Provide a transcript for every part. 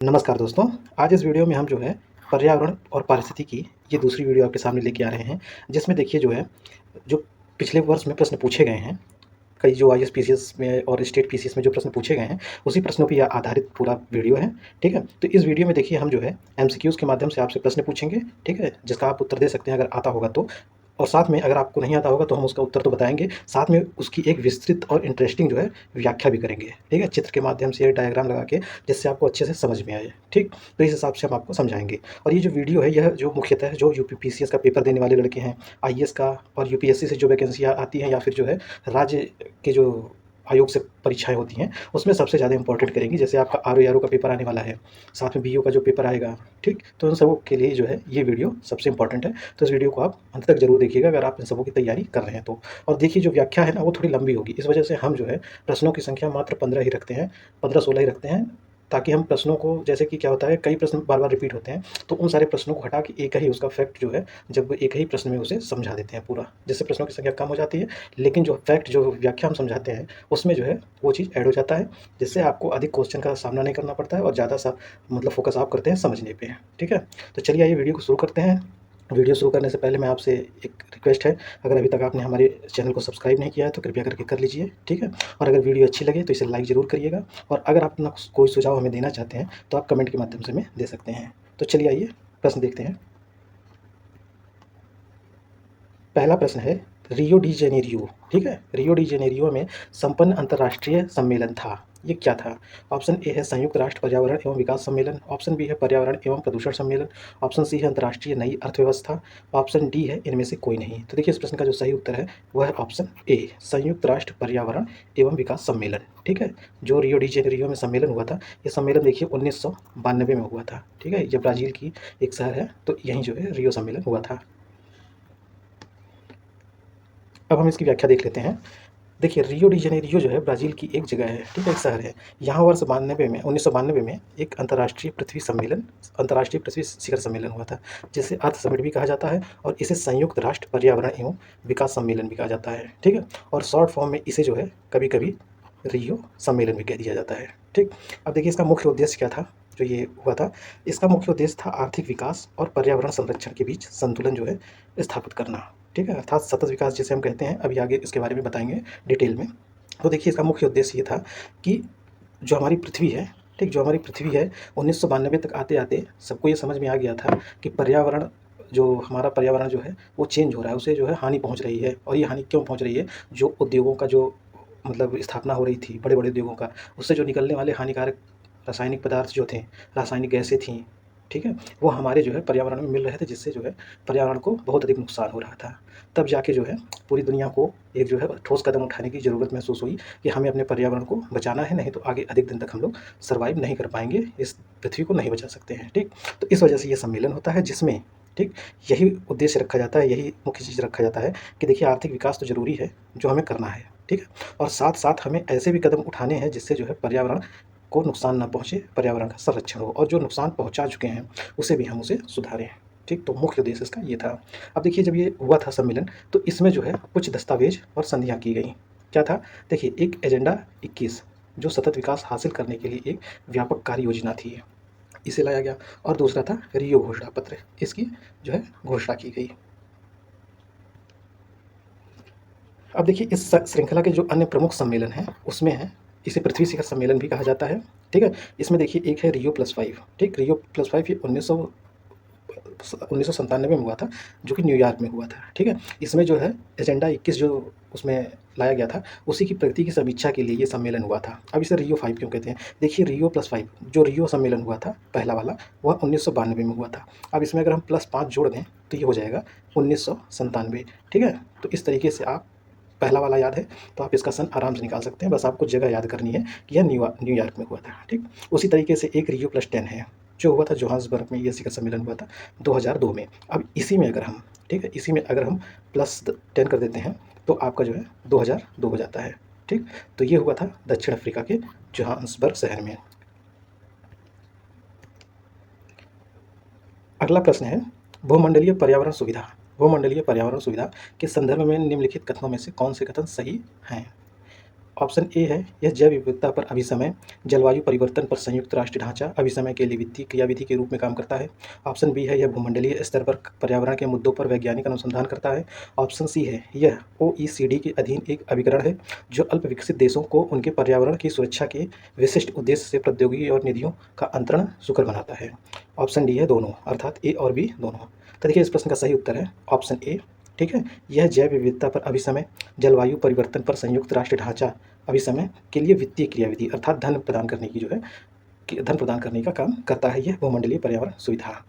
नमस्कार दोस्तों। आज इस वीडियो में हम जो है पर्यावरण और पारिस्थितिकी ये दूसरी वीडियो आपके सामने लेके आ रहे हैं, जिसमें देखिए जो है जो पिछले वर्ष में प्रश्न पूछे गए हैं, कई जो आईएएस पीसीएस में और स्टेट पीसीएस में जो प्रश्न पूछे गए हैं, उसी प्रश्नों पे यह आधारित पूरा वीडियो है। ठीक है? तो इस वीडियो में देखिए हम जो है एमसीक्यूज़ के माध्यम से आपसे प्रश्न पूछेंगे, ठीक है? जिसका आप उत्तर दे सकते हैं अगर आता होगा तो। और साथ में अगर आपको नहीं आता होगा तो हम उसका उत्तर तो बताएँगे, साथ में उसकी एक विस्तृत और इंटरेस्टिंग जो है व्याख्या भी करेंगे, ठीक है? चित्र के माध्यम से डायग्राम लगा के, जिससे आपको अच्छे से समझ में आए, ठीक? तो इस हिसाब से हम आपको समझाएँगे। और ये जो वीडियो है, यह जो मुख्यतः जो यूपी पीसीएस का पेपर देने वाले लड़के हैं, आईएएस का और यूपीएससी से जो वैकेंसियाँ आती हैं या फिर जो है राज्य के जो आयोग से परीक्षाएँ होती हैं, उसमें सबसे ज़्यादा इम्पोर्टेंट करेंगी। जैसे आपका आरओ एआरओ का पेपर आने वाला है, साथ में बीईओ का जो पेपर आएगा, ठीक? तो उन सबों के लिए जो है ये वीडियो सबसे इम्पोर्टेंट है। तो इस वीडियो को आप अंत तक ज़रूर देखिएगा अगर आप इन सबों की तैयारी कर रहे हैं तो। और देखिए जो व्याख्या है ना, वो थोड़ी लंबी होगी। इस वजह से हम जो है प्रश्नों की संख्या मात्र 15 ही रखते हैं, 15-16 ही रखते हैं, ताकि हम प्रश्नों को, जैसे कि क्या होता है कई प्रश्न बार-बार रिपीट होते हैं, तो उन सारे प्रश्नों को हटा के एक ही उसका फैक्ट जो है, जब एक ही प्रश्न में उसे समझा देते हैं पूरा, जिससे प्रश्नों की संख्या कम हो जाती है। लेकिन जो फैक्ट, जो व्याख्या हम समझाते हैं, उसमें जो है वो चीज़ ऐड हो जाता है, जिससे आपको अधिक क्वेश्चन का सामना नहीं करना पड़ता है और ज़्यादा सा मतलब फ़ोकस आप करते हैं समझने पे। ठीक है? तो चलिए आइए वीडियो को शुरू करते हैं। वीडियो शुरू करने से पहले मैं आपसे एक रिक्वेस्ट है, अगर अभी तक आपने हमारे चैनल को सब्सक्राइब नहीं किया है तो कृपया करके कर लीजिए, ठीक है? और अगर वीडियो अच्छी लगे तो इसे लाइक ज़रूर करिएगा, और अगर आप अपना कोई सुझाव हमें देना चाहते हैं तो आप कमेंट के माध्यम से हमें दे सकते हैं। तो चलिए आइए प्रश्न देखते हैं। पहला प्रश्न है रियो डी जेनेरियो, ठीक है? रियो डी जेनेरियो में संपन्न अंतर्राष्ट्रीय सम्मेलन था, ये क्या था? ऑप्शन ए है संयुक्त राष्ट्र पर्यावरण एवं विकास सम्मेलन, ऑप्शन बी है पर्यावरण एवं प्रदूषण सम्मेलन, ऑप्शन सी है अंतर्राष्ट्रीय नई अर्थव्यवस्था, ऑप्शन डी है इनमें से कोई नहीं। तो देखिए इस प्रश्न का जो सही उत्तर है वह है ऑप्शन ए, संयुक्त राष्ट्र पर्यावरण एवं विकास सम्मेलन, ठीक है? जो रियो डी जेनेरियो में सम्मेलन हुआ था, ये सम्मेलन देखिए 1992 में हुआ था, ठीक है? ये ब्राज़ील की एक शहर है, तो यहीं जो है रियो सम्मेलन हुआ था। अब हम इसकी व्याख्या देख लेते हैं। देखिए रियो डी जेनेरियो जो है ब्राज़ील की एक जगह है, ठीक है? एक शहर है। यहाँ वर्ष 92 में 1992 में एक अंतर्राष्ट्रीय पृथ्वी शिखर सम्मेलन हुआ था, जिसे अर्थ समिट भी कहा जाता है, और इसे संयुक्त राष्ट्र पर्यावरण एवं विकास सम्मेलन भी कहा जाता है, ठीक है? और शॉर्ट फॉर्म में इसे जो है कभी-कभी रियो सम्मेलन भी कह दिया जाता है, ठीक? अब देखिए इसका मुख्य उद्देश्य क्या था जो ये हुआ था? इसका मुख्य उद्देश्य था आर्थिक विकास और पर्यावरण संरक्षण के बीच संतुलन जो है स्थापित करना, ठीक है? अर्थात सतत विकास जिसे हम कहते हैं, अभी आगे इसके बारे में बताएँगे डिटेल में। तो देखिए इसका मुख्य उद्देश्य ये था कि जो हमारी पृथ्वी है, ठीक? जो हमारी पृथ्वी है 1992 तक आते-आते सबको ये समझ में आ गया था कि पर्यावरण, जो हमारा पर्यावरण जो है वो चेंज हो रहा है, उसे जो है हानि पहुँच रही है। और ये हानि क्यों पहुँच रही है? जो उद्योगों का जो मतलब स्थापना हो रही थी, बड़े-बड़े उद्योगों का, उससे जो निकलने वाले हानिकारक रासायनिक पदार्थ जो थे, रासायनिक गैसें थीं, ठीक है? वो हमारे जो है पर्यावरण में मिल रहे थे, जिससे जो है पर्यावरण को बहुत अधिक नुकसान हो रहा था। तब जाके जो है पूरी दुनिया को एक जो है ठोस कदम उठाने की ज़रूरत महसूस हुई कि हमें अपने पर्यावरण को बचाना है, नहीं तो आगे अधिक दिन तक हम लोग सर्वाइव नहीं कर पाएँगे, इस पृथ्वी को नहीं बचा सकते हैं, ठीक? तो इस वजह से ये सम्मेलन होता है, जिसमें, ठीक, यही उद्देश्य रखा जाता है, यही मुख्य चीज़ रखा जाता है कि देखिए आर्थिक विकास तो ज़रूरी है, जो हमें करना है, ठीक है? और साथ-साथ हमें ऐसे भी कदम उठाने हैं जिससे जो है पर्यावरण को नुकसान ना पहुँचे, पर्यावरण का संरक्षण हो, और जो नुकसान पहुँचा चुके हैं, उसे भी हम उसे सुधारें, ठीक? तो मुख्य उद्देश्य इसका ये था। अब देखिए जब ये हुआ था सम्मेलन, तो इसमें जो है कुछ दस्तावेज़ और संधियाँ की गईं। क्या था? देखिए एक एजेंडा 21 जो सतत विकास हासिल करने के लिए एक व्यापक कार्य योजना थी, इसे लाया गया, और दूसरा था रियो घोषणा पत्र, इसकी जो है घोषणा की गई। अब देखिए इस श्रृंखला के जो अन्य प्रमुख सम्मेलन हैं, उसमें है, इसे पृथ्वी शिखर सम्मेलन भी कहा जाता है, ठीक है? इसमें देखिए एक है रियो +5, ठीक? रियो +5 ये 1997 में हुआ था, जो कि न्यूयॉर्क में हुआ था, ठीक है? इसमें जो है एजेंडा 21 जो उसमें लाया गया था, उसी की प्रगति की समीक्षा के लिए ये सम्मेलन हुआ था। अब इसे रियो 5 क्यों कहते हैं? देखिए रियो +5 जो रियो सम्मेलन हुआ था पहला वाला, वह 1992 में हुआ था। अब इसमें अगर हम +5 जोड़ दें तो ये हो जाएगा 1997, ठीक है? तो इस तरीके से आप, पहला वाला याद है तो आप इसका सन आराम से निकाल सकते हैं, बस आपको जगह याद करनी है कि यह न्यूयॉर्क में हुआ था, ठीक? उसी तरीके से एक रियो +10 है, जो हुआ था जोहान्सबर्ग में, ये शिखर सम्मेलन हुआ था 2002 में। अब इसी में अगर हम, ठीक है, इसी में अगर हम +10 कर देते हैं तो आपका जो है 2002 हो जाता है, ठीक? तो ये हुआ था दक्षिण अफ्रीका के जोहान्सबर्ग शहर में। अगला प्रश्न है भूमंडलीय पर्यावरण सुविधा के संदर्भ में निम्नलिखित कथनों में से कौन से कथन सही हैं? ऑप्शन ए है, यह जैव विविधता पर अभिसमय, जलवायु परिवर्तन पर संयुक्त राष्ट्र ढांचा अभिसमय के लिए वित्तीय क्रियाविधि के रूप में काम करता है। ऑप्शन बी है, यह भूमंडलीय स्तर पर पर्यावरण के मुद्दों पर वैज्ञानिक अनुसंधान करता है। ऑप्शन सी है, यह OECD के अधीन एक अभिकरण है जो अल्प विकसित देशों को उनके पर्यावरण की सुरक्षा के विशिष्ट उद्देश्य से प्रौद्योगिकी और निधियों का अंतरण सुकर बनाता है। ऑप्शन डी है दोनों, अर्थात ए और बी दोनों। तो देखिए इस प्रश्न का सही उत्तर है ऑप्शन ए। ठीक है, यह जैव विविधता पर अभिसमय, जलवायु परिवर्तन पर संयुक्त राष्ट्र ढांचा अभिसमय के लिए वित्तीय क्रियाविधि अर्थात धन प्रदान करने की जो है धन प्रदान करने का काम करता है यह भूमंडलीय पर्यावरण सुविधा।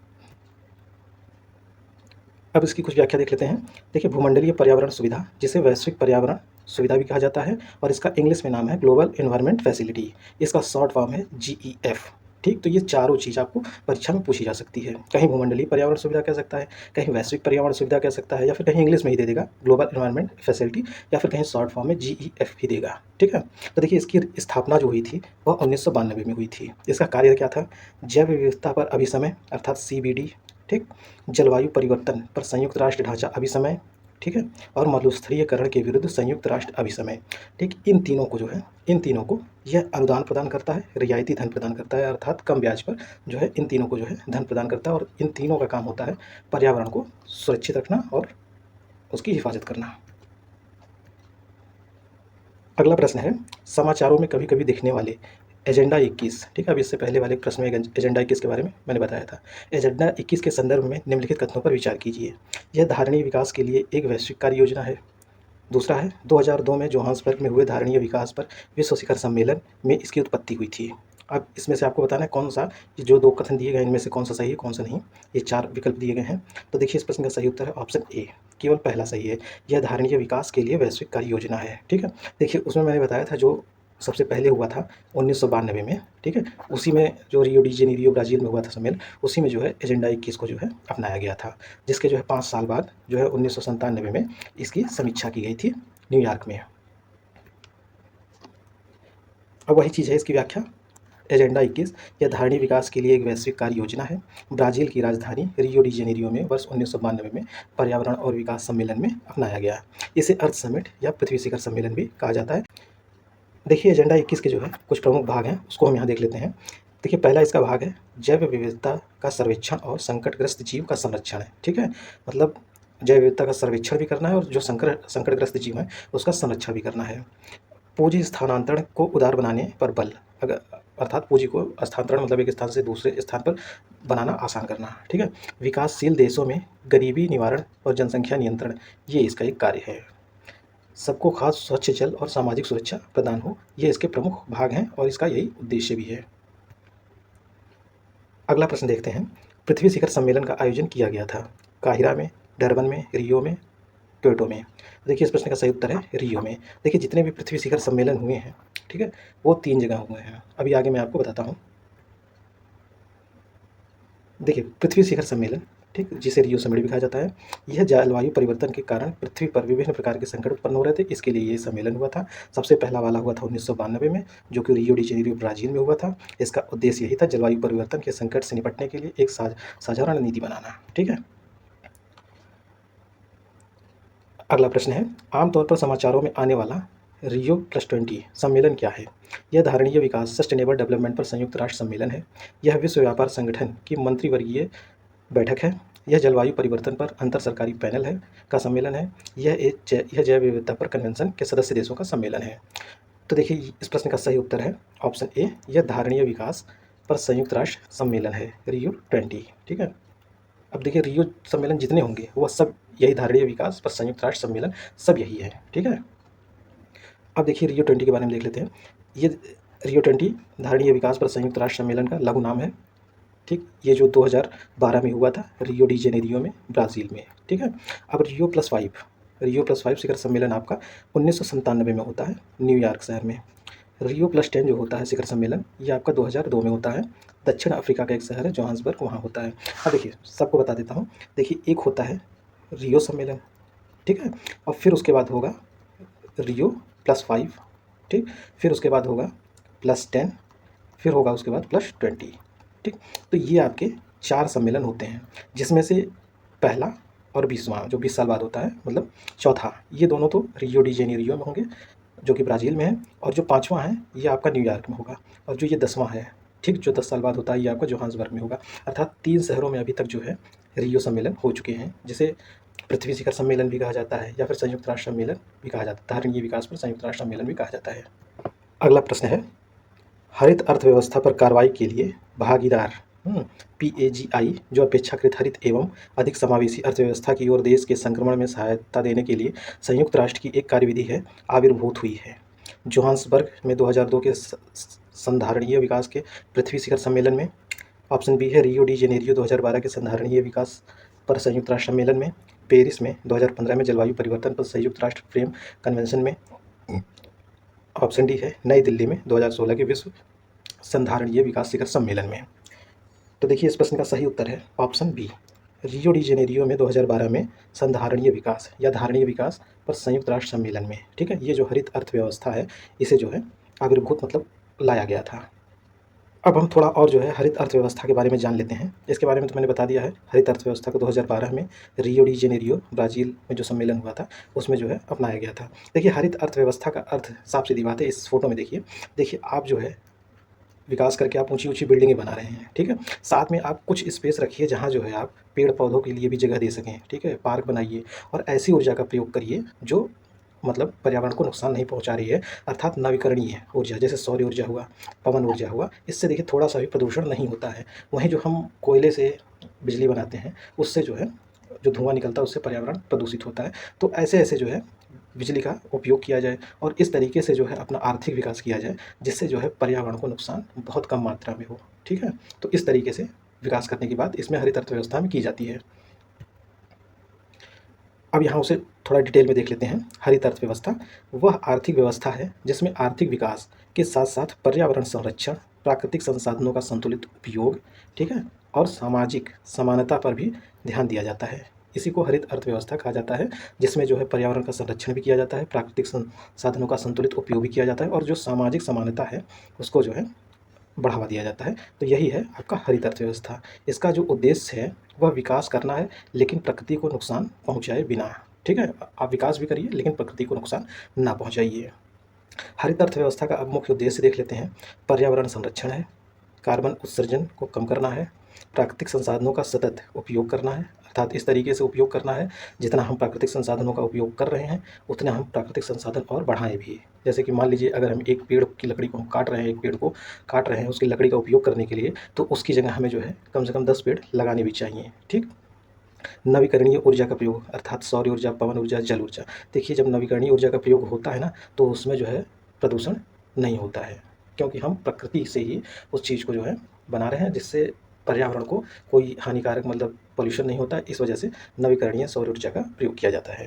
अब इसकी कुछ व्याख्या देख लेते हैं। देखिए भूमंडलीय पर्यावरण सुविधा, जिसे वैश्विक पर्यावरण सुविधा भी कहा जाता है और इसका इंग्लिश में नाम है ग्लोबल एनवायरनमेंट फैसिलिटी। इसका शॉर्ट फॉर्म है GEF। ठीक, तो ये चारों चीज़ आपको परीक्षा में पूछी जा सकती है। कहीं भूमंडलीय पर्यावरण सुविधा कह सकता है, कहीं वैश्विक पर्यावरण सुविधा कह सकता है, या फिर कहीं इंग्लिश में ही दे देगा ग्लोबल एनवायरनमेंट फैसिलिटी, या फिर कहीं शॉर्ट फॉर्म में GEF ही देगा। ठीक है, तो देखिए इसकी स्थापना जो हुई थी वह 1992 में हुई थी। इसका कार्य क्या था? जैव विविधता पर अभिसमय अर्थात CBD, ठीक, जलवायु परिवर्तन पर संयुक्त राष्ट्र ढांचा अभिसमय, ठीक है, और मरुस्थलीयकरण के विरुद्ध संयुक्त राष्ट्र अभिसमय। ठीक, इन तीनों को जो है, इन तीनों को यह अनुदान प्रदान करता है, रियायती धन प्रदान करता है, अर्थात कम ब्याज पर जो है इन तीनों को जो है धन प्रदान करता है। और इन तीनों का काम होता है पर्यावरण को सुरक्षित रखना और उसकी हिफाजत करना। अगला प्रश्न है, समाचारों में कभी कभी दिखने वाले एजेंडा 21। ठीक है, अब इससे पहले वाले प्रश्न में एजेंडा 21 के बारे में मैंने बताया था। एजेंडा 21 के संदर्भ में निम्नलिखित कथनों पर विचार कीजिए। यह धारणीय विकास के लिए एक वैश्विक कार्य योजना है। दूसरा है, 2002 में जोहान्सबर्ग में हुए धारणीय विकास पर विश्व शिखर सम्मेलन में इसकी उत्पत्ति हुई थी। अब इसमें से आपको बताना है कौन सा, ये जो दो कथन दिए गए इनमें से कौन सा सही है कौन सा नहीं। ये चार विकल्प दिए गए हैं। तो देखिए इस प्रश्न का सही उत्तर है ऑप्शन ए, केवल पहला सही है। यह धारणीय विकास के लिए वैश्विक कार्य योजना है। ठीक है, देखिए उसमें मैंने बताया था जो सबसे पहले हुआ था 1992 में। ठीक है, उसी में जो रियो डी जेनेरियो ब्राज़ील में हुआ था सम्मेलन, उसी में जो है एजेंडा 21 को जो है अपनाया गया था, जिसके जो है 5 साल बाद जो है 1997 में इसकी समीक्षा की गई थी न्यूयॉर्क में। अब वही चीज़ है इसकी व्याख्या। एजेंडा 21 यह धारणीय विकास के लिए एक वैश्विक कार्य योजना है। ब्राज़ील की राजधानी रियो डी जेनेरियो में वर्ष 1992 में पर्यावरण और विकास सम्मेलन में अपनाया गया। इसे अर्थ समिट या पृथ्वी शिखर सम्मेलन भी कहा जाता है। देखिए एजेंडा 21 के जो है कुछ प्रमुख भाग हैं, उसको हम यहाँ देख लेते हैं। देखिए पहला इसका भाग है जैव विविधता का सर्वेक्षण और संकटग्रस्त जीव का संरक्षण है। ठीक है, मतलब जैव विविधता का सर्वेक्षण भी करना है और जो संकटग्रस्त जीव हैं उसका संरक्षण भी करना है। पूंजी स्थानांतरण को उदार बनाने पर बल, अगर अर्थात पूंजी को स्थानांतरण मतलब एक स्थान से दूसरे स्थान पर बनाना आसान करना। ठीक है, विकासशील देशों में गरीबी निवारण और जनसंख्या नियंत्रण, ये इसका एक कार्य है। सबको खास स्वच्छ जल और सामाजिक सुरक्षा प्रदान हो, ये इसके प्रमुख भाग हैं और इसका यही उद्देश्य भी है। अगला प्रश्न देखते हैं, पृथ्वी शिखर सम्मेलन का आयोजन किया गया था काहिरा में, डरबन में, रियो में, क्योटो में। देखिए इस प्रश्न का सही उत्तर है रियो में। देखिए जितने भी पृथ्वी शिखर सम्मेलन हुए हैं, ठीक है, वो 3 जगह हुए हैं। अभी आगे मैं आपको बताता हूँ। देखिए पृथ्वी शिखर सम्मेलन, ठीक, जिसे रियो समिट भी कहा जाता है, यह जलवायु परिवर्तन के कारण पृथ्वी पर विभिन्न प्रकार के संकट उत्पन्न हो रहे थे, इसके लिए ये सम्मेलन हुआ था। सबसे पहला वाला हुआ था 1992 में, जो कि रियो डी जेनेरियो ब्राज़ील में हुआ था। इसका उद्देश्य यही था जलवायु परिवर्तन के संकट से निपटने के लिए एक साझा रणनीति बनाना। ठीक है, अगला प्रश्न है, आमतौर पर समाचारों में आने वाला रियो +20 सम्मेलन क्या है? यह धारणीय विकास सस्टेनेबल डेवलपमेंट पर संयुक्त राष्ट्र सम्मेलन है। यह विश्व व्यापार संगठन की मंत्रिवर्गीय बैठक है। यह जलवायु परिवर्तन पर अंतर सरकारी पैनल है का सम्मेलन है। यह जैव विविधता पर कन्वेंशन के सदस्य देशों का सम्मेलन है। तो देखिए इस प्रश्न का सही उत्तर है ऑप्शन ए, यह धारणीय विकास पर संयुक्त राष्ट्र सम्मेलन है रियो 20। ठीक है, अब देखिए रियो सम्मेलन जितने होंगे वह सब यही धारणीय विकास पर संयुक्त राष्ट्र सम्मेलन सब यही है। ठीक है, अब देखिए रियो 20 के बारे में देख लेते हैं। ये रियो 20 धारणीय विकास पर संयुक्त राष्ट्र सम्मेलन का लघु नाम है। ठीक, ये जो 2012 में हुआ था रियो डी जेनेरियो में ब्राज़ील में। ठीक है, अब रियो प्लस 5 शिखर सम्मेलन आपका 1997 में होता है न्यूयॉर्क शहर में। रियो +10 जो होता है शिखर सम्मेलन, ये आपका 2002 में होता है दक्षिण अफ्रीका का एक शहर है जोहान्सबर्ग, वहाँ होता है। अब देखिए सबको बता देता हूँ। देखिए एक होता है रियो सम्मेलन, ठीक है, और फिर उसके बाद होगा रियो +5, ठीक, फिर उसके बाद होगा +10, फिर होगा उसके बाद +20। ठीक, तो ये आपके 4 सम्मेलन होते हैं, जिसमें से पहला और 20वां जो 20 साल बाद होता है, मतलब चौथा, ये दोनों तो रियो डी जेनेरियो में होंगे जो कि ब्राज़ील में है, और जो 5वां है ये आपका न्यूयॉर्क में होगा, और जो ये 10वां है, ठीक, जो 10 साल बाद होता है, ये आपका जोहान्सबर्ग में होगा। अर्थात 3 शहरों में अभी तक जो है रियो सम्मेलन हो चुके हैं, जिसे पृथ्वी शिखर सम्मेलन भी कहा जाता है, या फिर संयुक्त राष्ट्र सम्मेलन भी कहा जाता है। धारणीय विकास पर संयुक्त राष्ट्र सम्मेलन भी कहा जाता है। अगला प्रश्न है, हरित अर्थव्यवस्था पर कार्रवाई के लिए भागीदार PAGI, जो अपेक्षाकृत हरित एवं अधिक समावेशी अर्थव्यवस्था की ओर देश के संक्रमण में सहायता देने के लिए संयुक्त राष्ट्र की एक कार्यविधि है, आविर्भूत हुई है। जोहान्सबर्ग में 2002 के संधारणीय विकास के पृथ्वी शिखर सम्मेलन में। ऑप्शन बी है रियो डी जेनेरियो 2012 के संधारणीय विकास पर संयुक्त राष्ट्र सम्मेलन में। पेरिस में 2015 में जलवायु परिवर्तन पर संयुक्त राष्ट्र फ्रेम कन्वेंशन में। ऑप्शन डी है नई दिल्ली में 2016 के विश्व संधारणीय विकास शिखर सम्मेलन में। तो देखिए इस प्रश्न का सही उत्तर है option B, Rio de Janeiro में 2012 में संधारणीय विकास या धारणीय विकास पर संयुक्त राष्ट्र सम्मेलन में। ठीक है, ये जो हरित अर्थव्यवस्था है इसे जो है आविर्भूत मतलब लाया गया था। अब हम थोड़ा और जो है हरित अर्थव्यवस्था के बारे में जान लेते हैं। इसके बारे में तो मैंने बता दिया है, हरित अर्थव्यवस्था को 2012 में रियो डी जेनेरियो ब्राज़ील में जो सम्मेलन हुआ था उसमें जो है अपनाया गया था। देखिए हरित अर्थव्यवस्था का अर्थ साफ सीधी बात है, इस फोटो में देखिए आप जो है विकास करके आप ऊंची बिल्डिंगें बना रहे हैं। ठीक है, साथ में आप कुछ स्पेस रखिए जहाँ जो है आप पेड़ पौधों के लिए भी जगह दे सकें। ठीक है, पार्क बनाइए और ऐसी ऊर्जा का प्रयोग करिए जो मतलब पर्यावरण को नुकसान नहीं पहुंचा रही है, अर्थात नवीकरणीय ऊर्जा, जैसे सौर ऊर्जा हुआ, पवन ऊर्जा हुआ। इससे देखिए थोड़ा सा भी प्रदूषण नहीं होता है। वहीं जो हम कोयले से बिजली बनाते हैं उससे जो है जो धुआं निकलता है उससे पर्यावरण प्रदूषित होता है। तो ऐसे ऐसे जो है बिजली का उपयोग किया जाए और इस तरीके से जो है अपना आर्थिक विकास किया जाए, जिससे जो है पर्यावरण को नुकसान बहुत कम मात्रा में हो। ठीक है, तो इस तरीके से विकास करने की बात इसमें हरित अर्थव्यवस्था में की जाती है। अब यहाँ उसे थोड़ा डिटेल में देख लेते हैं। हरित अर्थव्यवस्था वह आर्थिक व्यवस्था है जिसमें आर्थिक विकास के साथ साथ पर्यावरण संरक्षण, प्राकृतिक संसाधनों का संतुलित उपयोग, ठीक है, और सामाजिक समानता पर भी ध्यान दिया जाता है। इसी को हरित अर्थव्यवस्था कहा जाता है, जिसमें जो है पर्यावरण का संरक्षण भी किया जाता है, प्राकृतिक संसाधनों का संतुलित उपयोग भी किया जाता है, और जो सामाजिक समानता है उसको जो है बढ़ावा दिया जाता है। तो यही है आपका हरित अर्थव्यवस्था। इसका जो उद्देश्य है वह विकास करना है, लेकिन प्रकृति को नुकसान पहुंचाए बिना। ठीक है, आप विकास भी करिए लेकिन प्रकृति को नुकसान ना पहुंचाइए। हरित अर्थव्यवस्था का अब मुख्य उद्देश्य देख लेते हैं। पर्यावरण संरक्षण है, कार्बन उत्सर्जन को कम करना है, प्राकृतिक संसाधनों का सतत उपयोग करना है, अर्थात इस तरीके से उपयोग करना है जितना हम प्राकृतिक संसाधनों का उपयोग कर रहे हैं उतना हम प्राकृतिक संसाधन और बढ़ाएं भी। जैसे कि मान लीजिए अगर हम एक पेड़ की लकड़ी को हम काट रहे हैं, एक पेड़ को काट रहे हैं उसकी लकड़ी का उपयोग करने के लिए, तो उसकी जगह हमें जो है कम से कम 10 पेड़ लगाने भी चाहिए। ठीक, नवीकरणीय ऊर्जा का प्रयोग अर्थात सौर ऊर्जा, पवन ऊर्जा, जल ऊर्जा। देखिए जब नवीकरणीय ऊर्जा का प्रयोग होता है ना तो उसमें जो है प्रदूषण नहीं होता है, क्योंकि हम प्रकृति से ही उस चीज़ को जो है बना रहे हैं, जिससे पर्यावरण को कोई हानिकारक मतलब पॉल्यूशन नहीं होता है। इस वजह से नवीकरणीय सौर ऊर्जा का प्रयोग किया जाता है।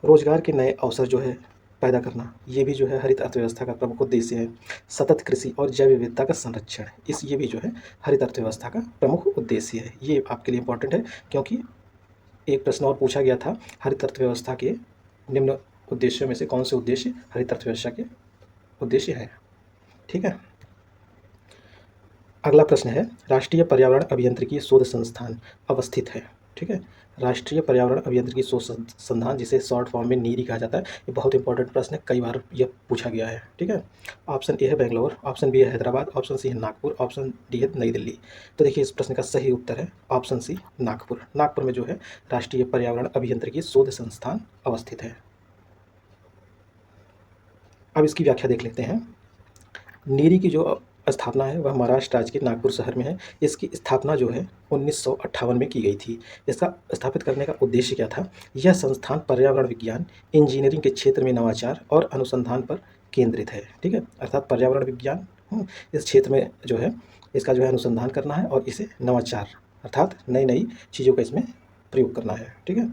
रोजगार के नए अवसर जो है पैदा करना, ये भी जो है हरित अर्थव्यवस्था का प्रमुख उद्देश्य है। सतत कृषि और जैव विविधता का संरक्षण, ये भी जो है हरित अर्थव्यवस्था का प्रमुख उद्देश्य है। ये आपके लिए इंपॉर्टेंट है, क्योंकि एक प्रश्न और पूछा गया था, हरित अर्थव्यवस्था के निम्न उद्देश्यों में से कौन से उद्देश्य हरित अर्थव्यवस्था के उद्देश्य हैं। ठीक है, अगला प्रश्न है, राष्ट्रीय पर्यावरण अभियांत्रिकी शोध संस्थान अवस्थित है। ठीक है, राष्ट्रीय पर्यावरण अभियांत्रिकी शोध संस्थान, जिसे शॉर्ट फॉर्म में नीरी कहा जाता है, ये बहुत इंपॉर्टेंट प्रश्न है, कई बार यह पूछा गया है। ठीक है, ऑप्शन ए है बेंगलोर, ऑप्शन बी है हैदराबाद, ऑप्शन सी है नागपुर, ऑप्शन डी है नई दिल्ली। तो देखिए इस प्रश्न का सही उत्तर है ऑप्शन सी नागपुर। नागपुर में जो है राष्ट्रीय पर्यावरण अभियांत्रिकी शोध संस्थान अवस्थित है। अब इसकी व्याख्या देख लेते हैं। नीरी की जो स्थापना है वह महाराष्ट्र राज्य के नागपुर शहर में है। इसकी स्थापना जो है 1958 में की गई थी। इसका स्थापित करने का उद्देश्य क्या था? यह संस्थान पर्यावरण विज्ञान, इंजीनियरिंग के क्षेत्र में नवाचार और अनुसंधान पर केंद्रित है। ठीक है, अर्थात पर्यावरण विज्ञान इस क्षेत्र में जो है इसका जो है अनुसंधान करना है और इसे नवाचार अर्थात नई नई चीज़ों का इसमें प्रयोग करना है। ठीक है,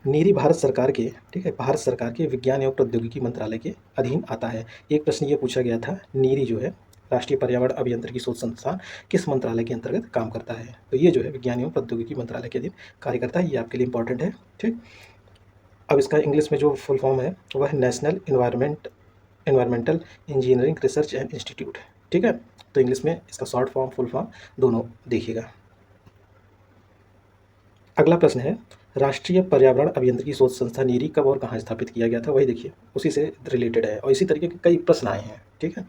नीरी भारत सरकार के भारत सरकार के विज्ञान एवं प्रौद्योगिकी मंत्रालय के अधीन आता है। एक प्रश्न ये पूछा गया था, नीरी जो है राष्ट्रीय पर्यावरण अभियांत्रिकी शोध संस्थान किस मंत्रालय के अंतर्गत काम करता है? तो ये जो है विज्ञान एवं प्रौद्योगिकी मंत्रालय के अधीन कार्य करता है। ये आपके लिए इंपॉर्टेंट है। ठीक, अब इसका इंग्लिश में जो फुल फॉर्म है वह है national environmental engineering research and institute. ठीक है, तो इंग्लिश में इसका शॉर्ट फॉर्म फुल फॉर्म दोनों देखिएगा। अगला प्रश्न है, राष्ट्रीय पर्यावरण अभियांत्रिकी शोध संस्थान नीरी कब और कहाँ स्थापित किया गया था? वही देखिए, उसी से रिलेटेड है और इसी तरीके के कई प्रश्न आए हैं। ठीक है,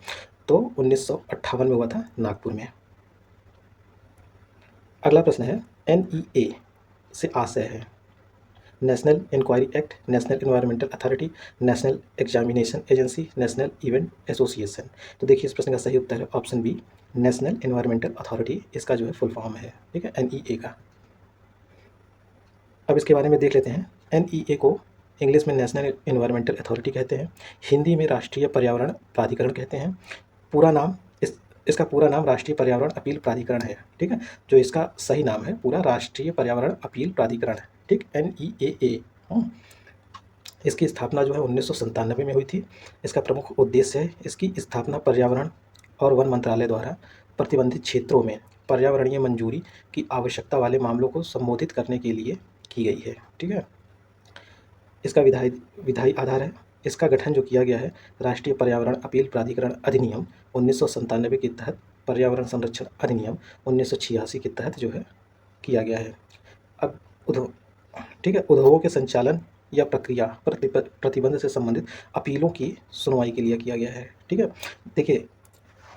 तो 1958 में हुआ था नागपुर में। अगला प्रश्न है, NEA से आशय है national inquiry act, national environmental authority, national examination agency, national event association. तो देखिए इस प्रश्न का सही उत्तर है option B, national environmental authority इसका जो है फुल फॉर्म है। ठीक है, NEA का। अब इसके बारे में देख लेते हैं। NEA को इंग्लिश में नेशनल एनवायरमेंटल अथॉरिटी कहते हैं, हिंदी में राष्ट्रीय पर्यावरण प्राधिकरण कहते हैं। पूरा नाम इसका पूरा नाम राष्ट्रीय पर्यावरण अपील प्राधिकरण है। ठीक है, जो इसका सही नाम है पूरा राष्ट्रीय पर्यावरण अपील प्राधिकरण है। ठीक, NEAA। इसकी स्थापना जो है 1997 में हुई थी। इसका प्रमुख उद्देश्य है, इसकी स्थापना पर्यावरण और वन मंत्रालय द्वारा प्रतिबंधित क्षेत्रों में पर्यावरणीय मंजूरी की आवश्यकता वाले मामलों को संबोधित करने के लिए की गई है। ठीक है, इसका विधायी आधार है। इसका गठन जो किया गया है राष्ट्रीय पर्यावरण अपील प्राधिकरण अधिनियम 1997 के तहत पर्यावरण संरक्षण अधिनियम 1986 के तहत जो है किया गया है। अब ठीक है, उद्योगों के संचालन या प्रक्रिया प्रतिबंध से संबंधित अपीलों की सुनवाई के लिए किया गया है। ठीक है, देखिए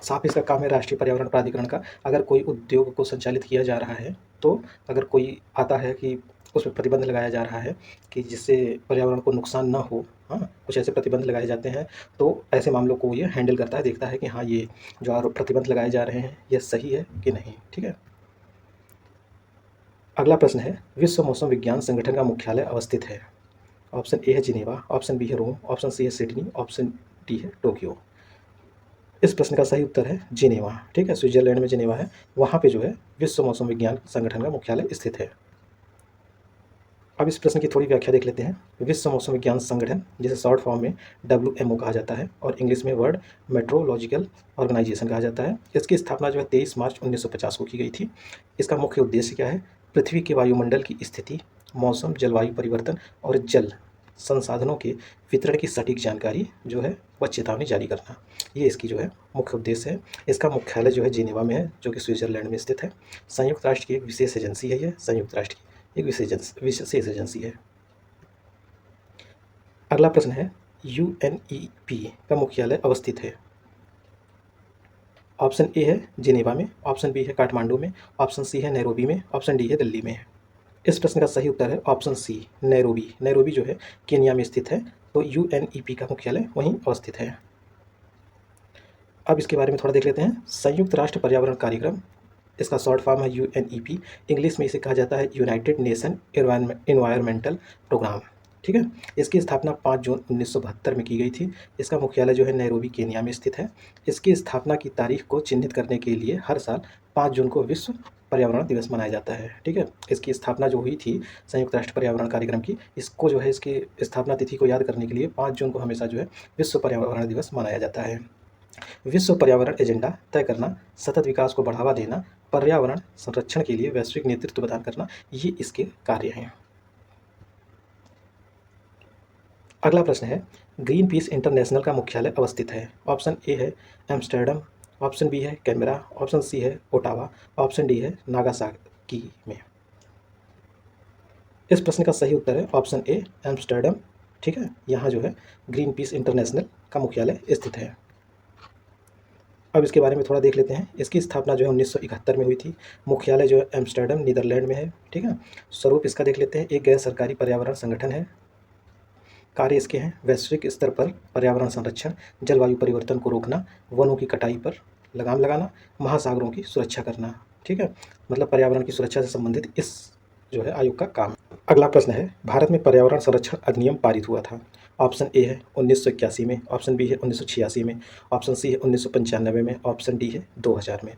साफ इसका काम है राष्ट्रीय पर्यावरण प्राधिकरण का। अगर कोई उद्योग को संचालित किया जा रहा है तो अगर कोई आता है कि उसमें प्रतिबंध लगाया जा रहा है कि जिससे पर्यावरण को नुकसान ना हो, हाँ कुछ ऐसे प्रतिबंध लगाए जाते हैं, तो ऐसे मामलों को ये हैंडल करता है, देखता है कि हाँ ये जो आरोप प्रतिबंध लगाए जा रहे हैं ये सही है कि नहीं। ठीक है, अगला प्रश्न है, विश्व मौसम विज्ञान संगठन का मुख्यालय अवस्थित है? ऑप्शन ए है जिनेवा, ऑप्शन बी है रोम, ऑप्शन सी है सिडनी, ऑप्शन डी है टोक्यो। इस प्रश्न का सही उत्तर है जिनेवा। ठीक है, स्विट्जरलैंड में जिनेवा है, वहाँ पे जो है विश्व मौसम विज्ञान संगठन का मुख्यालय स्थित है। अब इस प्रश्न की थोड़ी व्याख्या देख लेते हैं। विश्व मौसम विज्ञान संगठन, जिसे शॉर्ट फॉर्म में WMO कहा जाता है और इंग्लिश में वर्ल्ड मेट्रोलॉजिकल ऑर्गेनाइजेशन कहा जाता है। इसकी स्थापना जो है 23 मार्च 1950 को की गई थी। इसका मुख्य उद्देश्य क्या है? पृथ्वी के वायुमंडल की स्थिति, मौसम, जलवायु परिवर्तन और जल संसाधनों के वितरण की सटीक जानकारी जो है वह चेतावनी जारी करना, ये इसकी जो है मुख्य उद्देश्य है। इसका मुख्यालय जो है जिनेवा में है, जो कि स्विट्जरलैंड में स्थित है। संयुक्त राष्ट्र की एक विशेष एजेंसी है, यह संयुक्त राष्ट्र की एक विशेष एजेंसी है। अगला प्रश्न है, UNEP का मुख्यालय अवस्थित है? ऑप्शन ए है जिनेवा में, ऑप्शन बी है काठमांडू में, ऑप्शन सी है नैरोबी में, ऑप्शन डी है दिल्ली में। इस प्रश्न का सही उत्तर है ऑप्शन सी, नैरोबी। नैरोबी जो है केन्या में स्थित है, तो UNEP का मुख्यालय वहीं अवस्थित है। अब इसके बारे में थोड़ा देख लेते हैं। संयुक्त राष्ट्र पर्यावरण कार्यक्रम, इसका शॉर्ट फॉर्म है UNEP। इंग्लिश में इसे कहा जाता है यूनाइटेड नेशन एनवायरमेंटल प्रोग्राम। ठीक है, इसकी स्थापना 5 जून 1972 में की गई थी। इसका मुख्यालय जो है नैरोबी केन्या में स्थित है। इसकी स्थापना की तारीख को चिन्हित करने के लिए हर साल 5 जून को विश्व पर्यावरण दिवस मनाया जाता है। ठीक है, इसकी स्थापना जो हुई थी संयुक्त राष्ट्र पर्यावरण कार्यक्रम की, इसको जो है इसकी स्थापना तिथि को याद करने के लिए 5 जून को हमेशा जो है विश्व पर्यावरण दिवस मनाया जाता है। विश्व पर्यावरण एजेंडा तय करना, सतत विकास को बढ़ावा देना, पर्यावरण संरक्षण के लिए वैश्विक नेतृत्व प्रदान करना, ये इसके कार्य हैं। अगला प्रश्न है, ग्रीन पीस इंटरनेशनल का मुख्यालय अवस्थित है? ऑप्शन ए है एम्स्टर्डम, ऑप्शन बी है कैनबरा, ऑप्शन सी है ओटावा, ऑप्शन डी है नागासाकी में। इस प्रश्न का सही उत्तर है ऑप्शन ए एम्स्टर्डम। ठीक है, यहाँ जो है ग्रीन पीस इंटरनेशनल का मुख्यालय स्थित है। अब इसके बारे में थोड़ा देख लेते हैं। इसकी स्थापना जो है 1971 में हुई थी। मुख्यालय जो है एम्स्टर्डम नीदरलैंड में है। ठीक है, स्वरूप इसका देख लेते हैं। एक गैर सरकारी पर्यावरण संगठन है। कार्य इसके हैं वैश्विक स्तर पर पर्यावरण संरक्षण, जलवायु परिवर्तन को रोकना, वनों की कटाई पर लगाम लगाना, महासागरों की सुरक्षा करना। ठीक है, मतलब पर्यावरण की सुरक्षा से संबंधित इस जो है आयोग का काम। अगला प्रश्न है, भारत में पर्यावरण संरक्षण अधिनियम पारित हुआ था? ऑप्शन ए है 1981 में, ऑप्शन बी है 1986 में, ऑप्शन सी है 1995 में, ऑप्शन डी है 2000 में।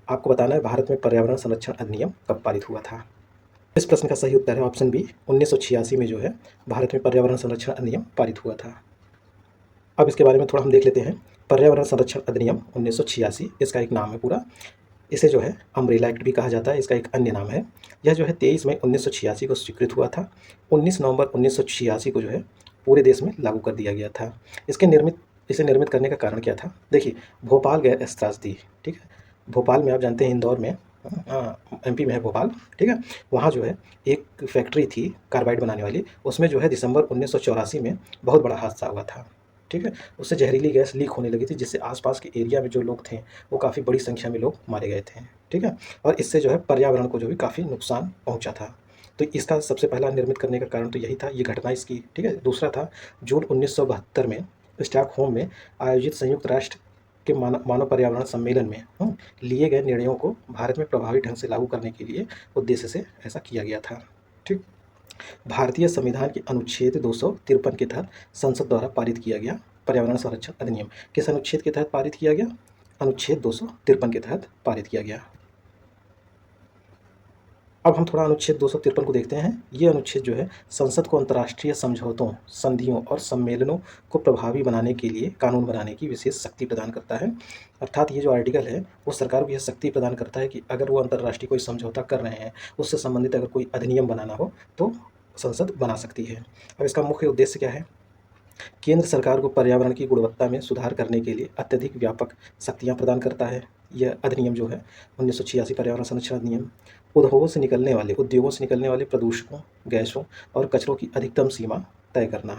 आपको बताना है भारत में पर्यावरण संरक्षण अधिनियम कब पारित हुआ था। इस प्रश्न का सही उत्तर है ऑप्शन बी, 1986 में जो है भारत में पर्यावरण संरक्षण अधिनियम पारित हुआ था। अब इसके बारे में थोड़ा हम देख लेते हैं। पर्यावरण संरक्षण अधिनियम 1986, इसका एक नाम है पूरा। इसे जो है अम्ब्रेला एक्ट भी कहा जाता है, इसका एक अन्य नाम है। यह जो है 23 मई 1986 को स्वीकृत हुआ था। 19 नवंबर 1986 को जो है पूरे देश में लागू कर दिया गया था। इसे निर्मित करने का कारण क्या था? देखिए, भोपाल गैस त्रासदी। ठीक है, भोपाल में आप जानते हैं इंदौर में हाँ, एमपी में है भोपाल, ठीक है। वहाँ जो है एक फैक्ट्री थी कार्बाइड बनाने वाली, उसमें जो है दिसंबर 1984 में बहुत बड़ा हादसा हुआ था, ठीक है। उससे जहरीली गैस लीक होने लगी थी, जिससे आसपास के एरिया में जो लोग थे वो काफ़ी बड़ी संख्या में लोग मारे गए थे, ठीक है। और इससे जो है पर्यावरण को जो भी काफ़ी नुकसान पहुँचा था। तो इसका सबसे पहला निर्मित करने का कारण तो यही था, ये घटना इसकी, ठीक है। दूसरा था जून 1972 में स्टॉकहोम में आयोजित संयुक्त राष्ट्र के मानव पर्यावरण सम्मेलन में लिए गए निर्णयों को भारत में प्रभावी ढंग से लागू करने के लिए उद्देश्य से ऐसा किया गया था, ठीक। भारतीय संविधान के अनुच्छेद 253 के तहत संसद द्वारा पारित किया गया पर्यावरण संरक्षण अधिनियम किस अनुच्छेद के तहत पारित किया गया? अनुच्छेद 253 के तहत पारित किया गया। अब हम थोड़ा अनुच्छेद 253 को देखते हैं। ये अनुच्छेद जो है संसद को अंतर्राष्ट्रीय समझौतों, संधियों और सम्मेलनों को प्रभावी बनाने के लिए कानून बनाने की विशेष शक्ति प्रदान करता है। अर्थात ये जो आर्टिकल है वो सरकार को यह शक्ति प्रदान करता है कि अगर वो अंतर्राष्ट्रीय कोई समझौता कर रहे हैं, उससे संबंधित अगर कोई अधिनियम बनाना हो तो संसद बना सकती है। अब इसका मुख्य उद्देश्य क्या है? केंद्र सरकार को पर्यावरण की गुणवत्ता में सुधार करने के लिए अत्यधिक व्यापक शक्तियाँ प्रदान करता है। यह अधिनियम जो है 1986 पर्यावरण संरक्षण अधिनियम उद्योगों से निकलने वाले प्रदूषकों, गैसों और कचरों की अधिकतम सीमा तय करना,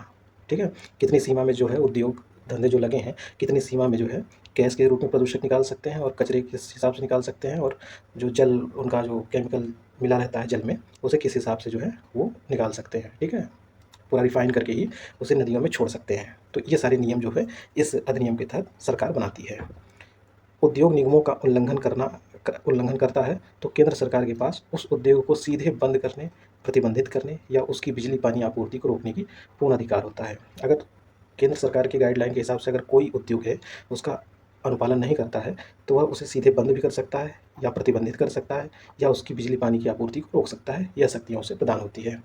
ठीक है। कितनी सीमा में जो है उद्योग धंधे जो लगे हैं, कितनी सीमा में जो है गैस के रूप में प्रदूषक निकाल सकते हैं और कचरे किस हिसाब से निकाल सकते हैं, और जो जल उनका जो केमिकल मिला रहता है जल में, उसे किस हिसाब से जो है वो निकाल सकते हैं, ठीक है। पूरा रिफाइन करके ही उसे नदियों में छोड़ सकते हैं। तो ये सारे नियम जो है इस अधिनियम के तहत सरकार बनाती है। उद्योग निगमों का उल्लंघन करता है तो केंद्र सरकार के पास उस उद्योग को सीधे बंद करने, प्रतिबंधित करने या उसकी बिजली पानी आपूर्ति को रोकने की पूर्ण अधिकार होता है। अगर केंद्र सरकार की गाइडलाइन के हिसाब से अगर कोई उद्योग है उसका अनुपालन नहीं करता है तो वह उसे सीधे बंद भी कर सकता है या प्रतिबंधित कर सकता है या उसकी बिजली पानी की आपूर्ति को रोक सकता है। यह शक्तियाँ उसे प्रदान होती है।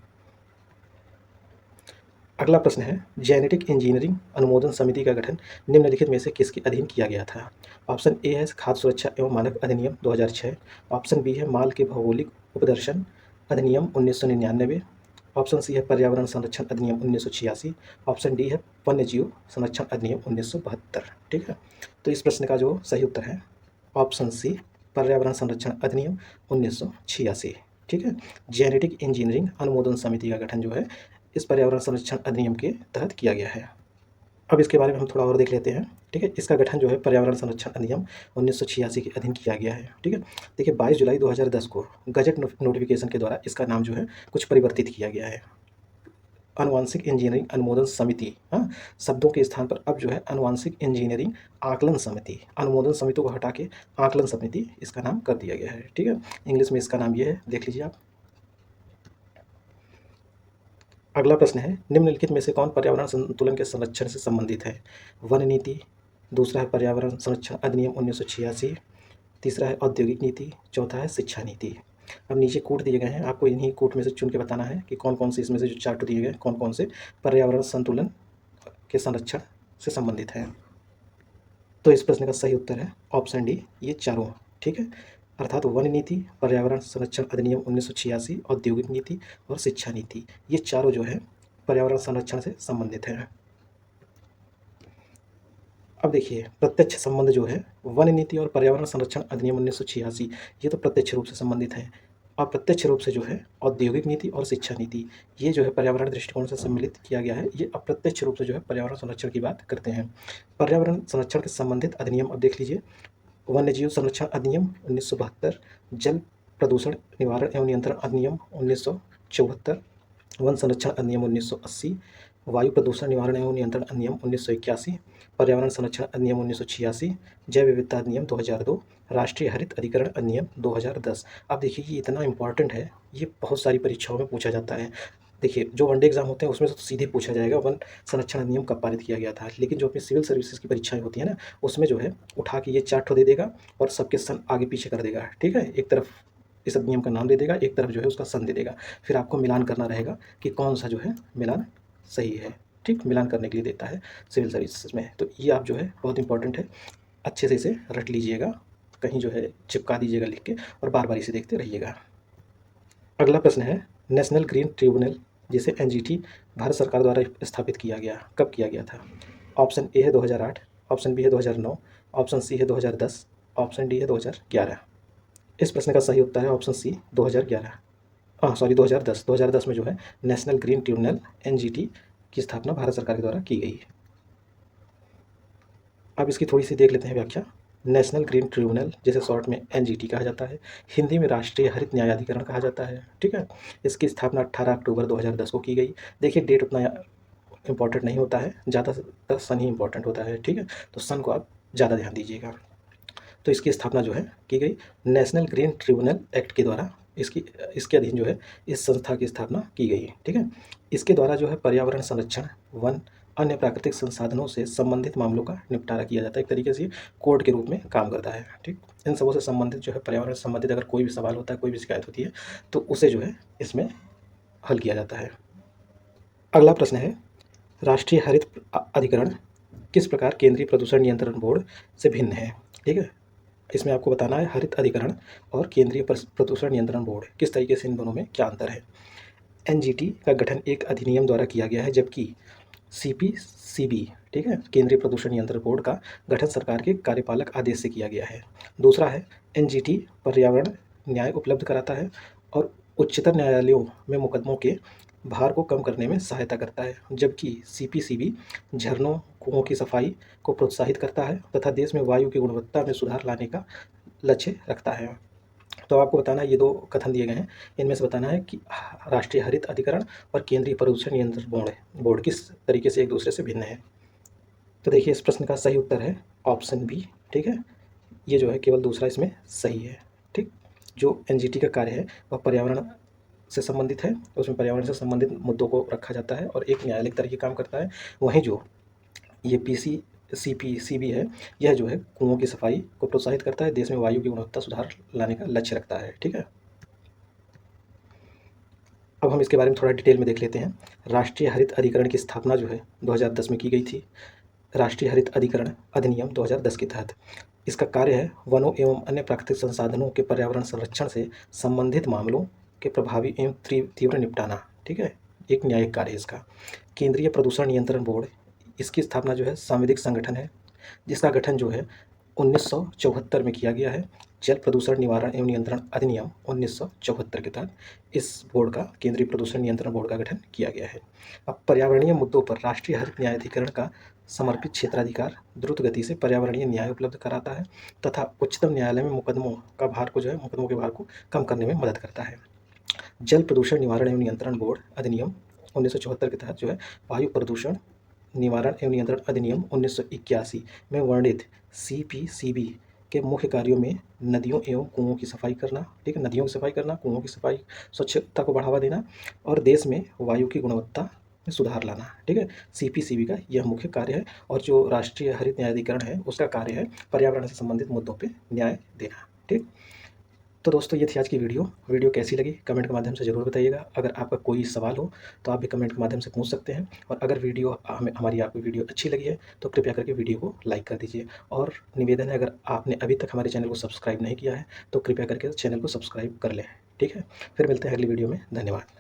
अगला प्रश्न है, जेनेटिक इंजीनियरिंग अनुमोदन समिति का गठन निम्नलिखित में से किसके अधीन किया गया था? ऑप्शन ए है खाद्य सुरक्षा एवं मानक अधिनियम 2006, ऑप्शन बी है माल के भौगोलिक उपदर्शन अधिनियम 1999, ऑप्शन सी है पर्यावरण संरक्षण अधिनियम 1986, ऑप्शन डी है वन्य जीव संरक्षण अधिनियम 1972, ठीक है। तो इस प्रश्न का जो सही उत्तर है ऑप्शन सी, पर्यावरण संरक्षण अधिनियम 1986, ठीक है। जेनेटिक इंजीनियरिंग अनुमोदन समिति का गठन जो है इस पर्यावरण संरक्षण अधिनियम के तहत किया गया है। अब इसके बारे में हम थोड़ा और देख लेते हैं, ठीक है। इसका गठन जो है पर्यावरण संरक्षण अधिनियम 1986 के अधीन किया गया है, ठीक है। देखिए 22 जुलाई 2010 को गजट नोटिफिकेशन के द्वारा इसका नाम जो है कुछ परिवर्तित किया गया है। आनुवांशिक इंजीनियरिंग अनुमोदन समिति, हाँ, शब्दों के स्थान पर अब जो है आनुवांशिक इंजीनियरिंग आकलन समिति, अनुमोदन समिति को हटा के आकलन समिति इसका नाम कर दिया गया है, ठीक है। इंग्लिश में इसका नाम ये है, देख लीजिए आप। अगला प्रश्न है, निम्नलिखित में से कौन पर्यावरण संतुलन के संरक्षण से संबंधित है? वन नीति, दूसरा है पर्यावरण संरक्षण अधिनियम 1986, तीसरा है औद्योगिक नीति, चौथा है शिक्षा नीति। अब नीचे कोड दिए गए हैं, आपको इन्हीं कोड में से चुन के बताना है कि कौन कौन से इसमें से जो चार्ट दिए गए कौन कौन से पर्यावरण संतुलन के संरक्षण से संबंधित है। तो इस प्रश्न का सही उत्तर है ऑप्शन डी, ये चारों, ठीक है। अर्थात वन नीति, पर्यावरण संरक्षण अधिनियम 1986, औद्योगिक नीति और शिक्षा नीति, ये चारों जो है पर्यावरण संरक्षण से संबंधित है। अब देखिए प्रत्यक्ष संबंध जो है वन नीति और पर्यावरण संरक्षण अधिनियम 1986, ये तो प्रत्यक्ष रूप से संबंधित है। अप्रत्यक्ष रूप से जो है औद्योगिक नीति और शिक्षा नीति, ये जो है पर्यावरण दृष्टिकोण से सम्मिलित किया गया है, ये अप्रत्यक्ष रूप से जो है पर्यावरण संरक्षण की बात करते हैं। पर्यावरण संरक्षण के संबंधित अधिनियम अब देख लीजिए, वन्य जीव संरक्षण अधिनियम 1972, जल प्रदूषण निवारण एवं नियंत्रण अधिनियम 1974, वन संरक्षण अधिनियम 1980, वायु प्रदूषण निवारण एवं नियंत्रण अधिनियम 1981, पर्यावरण संरक्षण अधिनियम 1986, जैव विविधता अधिनियम 2002, राष्ट्रीय हरित अधिकरण अधिनियम 2010। अब देखिए ये इतना इंपॉर्टेंट है, ये बहुत सारी परीक्षाओं में पूछा जाता है। देखिए जो वनडे एग्जाम होते हैं उसमें तो सीधे पूछा जाएगा वन संरक्षण अधिनियम कब पारित किया गया था, लेकिन जो अपनी सिविल सर्विसेज की परीक्षाएं होती हैं ना, उसमें जो है उठा के ये चार्ट दे देगा और सबके सन आगे पीछे कर देगा, ठीक है। एक तरफ इस अधिनियम का नाम दे देगा, एक तरफ जो है उसका सन दे देगा, फिर आपको मिलान करना रहेगा कि कौन सा जो है मिलान सही है, ठीक। मिलान करने के लिए देता है सिविल सर्विसेज में। तो ये आप जो है बहुत इंपॉर्टेंट है, अच्छे से इसे रट लीजिएगा, कहीं जो है चिपका दीजिएगा लिख के और बार बार इसे देखते रहिएगा। अगला प्रश्न है, नेशनल ग्रीन ट्रिब्यूनल जिसे एनजीटी भारत सरकार द्वारा स्थापित किया गया, कब किया गया था? ऑप्शन ए है 2008, ऑप्शन बी है 2009, ऑप्शन सी है 2010, ऑप्शन डी है 2011। इस प्रश्न का सही उत्तर है ऑप्शन सी 2011। हाँ सॉरी 2010। 2010 में जो है नेशनल ग्रीन ट्रिब्यूनल एनजीटी की स्थापना भारत सरकार के द्वारा की गई। अब इसकी थोड़ी सी देख लेते हैं व्याख्या। नेशनल ग्रीन ट्रिब्यूनल, जिसे शॉर्ट में एनजीटी कहा जाता है, हिंदी में राष्ट्रीय हरित न्यायाधिकरण कहा जाता है। ठीक है, इसकी स्थापना 18 अक्टूबर 2010 को की गई। देखिए डेट उतना इंपॉर्टेंट नहीं होता है, ज़्यादातर सन ही इंपॉर्टेंट होता है। ठीक है, तो सन को आप ज़्यादा ध्यान दीजिएगा। तो इसकी स्थापना जो है की गई नेशनल ग्रीन ट्रिब्यूनल एक्ट के द्वारा। इसके अधीन जो है इस संस्था की स्थापना की गई है। ठीक है, इसके द्वारा जो है पर्यावरण संरक्षण, वन, अन्य प्राकृतिक संसाधनों से संबंधित मामलों का निपटारा किया जाता है। एक तरीके से कोर्ट के रूप में काम करता है। ठीक, इन सबों से संबंधित जो है पर्यावरण से संबंधित अगर कोई भी सवाल होता है, कोई भी शिकायत होती है, तो उसे जो है इसमें हल किया जाता है। अगला प्रश्न है, राष्ट्रीय हरित अधिकरण किस प्रकार केंद्रीय प्रदूषण नियंत्रण बोर्ड से भिन्न है। ठीक है, इसमें आपको बताना है हरित अधिकरण और केंद्रीय प्रदूषण नियंत्रण बोर्ड किस तरीके से, इन दोनों में क्या अंतर है। एनजीटी का गठन एक अधिनियम द्वारा किया गया है, जबकि सीपीसीबी, ठीक है, केंद्रीय प्रदूषण नियंत्रण बोर्ड का गठन सरकार के कार्यपालक आदेश से किया गया है। दूसरा है, एनजीटी पर्यावरण न्याय उपलब्ध कराता है और उच्चतम न्यायालयों में मुकदमों के भार को कम करने में सहायता करता है, जबकि सीपीसीबी झरनों, कुओं की सफाई को प्रोत्साहित करता है तथा देश में वायु की गुणवत्ता में सुधार लाने का लक्ष्य रखता है। तो आपको बताना है, ये दो कथन दिए गए हैं, इनमें से बताना है कि राष्ट्रीय हरित अधिकरण और केंद्रीय प्रदूषण नियंत्रण बोर्ड किस तरीके से एक दूसरे से भिन्न है। तो देखिए इस प्रश्न का सही उत्तर है ऑप्शन बी। ठीक है, ये जो है केवल दूसरा इसमें सही है। ठीक, जो एनजीटी का कार्य है वह पर्यावरण से संबंधित है, उसमें पर्यावरण से संबंधित मुद्दों को रखा जाता है और एक न्यायालयिक तरीके काम करता है। वहीं जो ये सीपीसीबी है, यह जो है कुओं की सफाई को प्रोत्साहित करता है, देश में वायु की गुणवत्ता सुधार लाने का लक्ष्य रखता है। ठीक है, अब हम इसके बारे में थोड़ा डिटेल में देख लेते हैं। राष्ट्रीय हरित अधिकरण की स्थापना जो है 2010 में की गई थी, राष्ट्रीय हरित अधिकरण अधिनियम 2010 के तहत। इसका कार्य है वनों एवं अन्य प्राकृतिक संसाधनों के पर्यावरण संरक्षण से संबंधित मामलों के प्रभावी एवं तीव्र निपटाना। ठीक है, एक न्यायिक कार्य है इसका। केंद्रीय प्रदूषण नियंत्रण बोर्ड, इसकी स्थापना जो है सांविधिक संगठन है, जिसका गठन जो है 1974 में किया गया है। जल प्रदूषण निवारण एवं नियंत्रण अधिनियम 1974 के तहत इस बोर्ड का, केंद्रीय प्रदूषण नियंत्रण बोर्ड का गठन किया गया है। अब पर्यावरणीय मुद्दों पर राष्ट्रीय हरित न्यायाधिकरण का समर्पित क्षेत्राधिकार द्रुत गति से पर्यावरणीय न्याय उपलब्ध कराता है तथा उच्चतम न्यायालय में मुकदमों का भार को जो है, मुकदमों के भार को कम करने में मदद करता है। जल प्रदूषण निवारण एवं नियंत्रण बोर्ड अधिनियम 1974 के तहत जो है वायु प्रदूषण निवारण एवं नियंत्रण अधिनियम 1981 में वर्णित सीपीसीबी के मुख्य कार्यों में नदियों एवं कुओं की सफाई करना, ठीक है, नदियों की सफाई करना, कुओं की सफाई, स्वच्छता को बढ़ावा देना और देश में वायु की गुणवत्ता में सुधार लाना। ठीक है, सीपीसीबी का यह मुख्य कार्य है और जो राष्ट्रीय हरित न्यायाधिकरण है उसका कार्य है पर्यावरण से संबंधित मुद्दों पर न्याय देना। ठीक, तो दोस्तों ये थी आज की वीडियो कैसी लगी कमेंट के माध्यम से ज़रूर बताइएगा। अगर आपका कोई सवाल हो तो आप भी कमेंट के माध्यम से पूछ सकते हैं, और अगर हमारी आपको वीडियो अच्छी लगी है तो कृपया करके वीडियो को लाइक कर दीजिए। और निवेदन है, अगर आपने अभी तक हमारे चैनल को सब्सक्राइब नहीं किया है तो कृपया करके चैनल को सब्सक्राइब कर लें। ठीक है, फिर मिलते हैं अगली वीडियो में। धन्यवाद।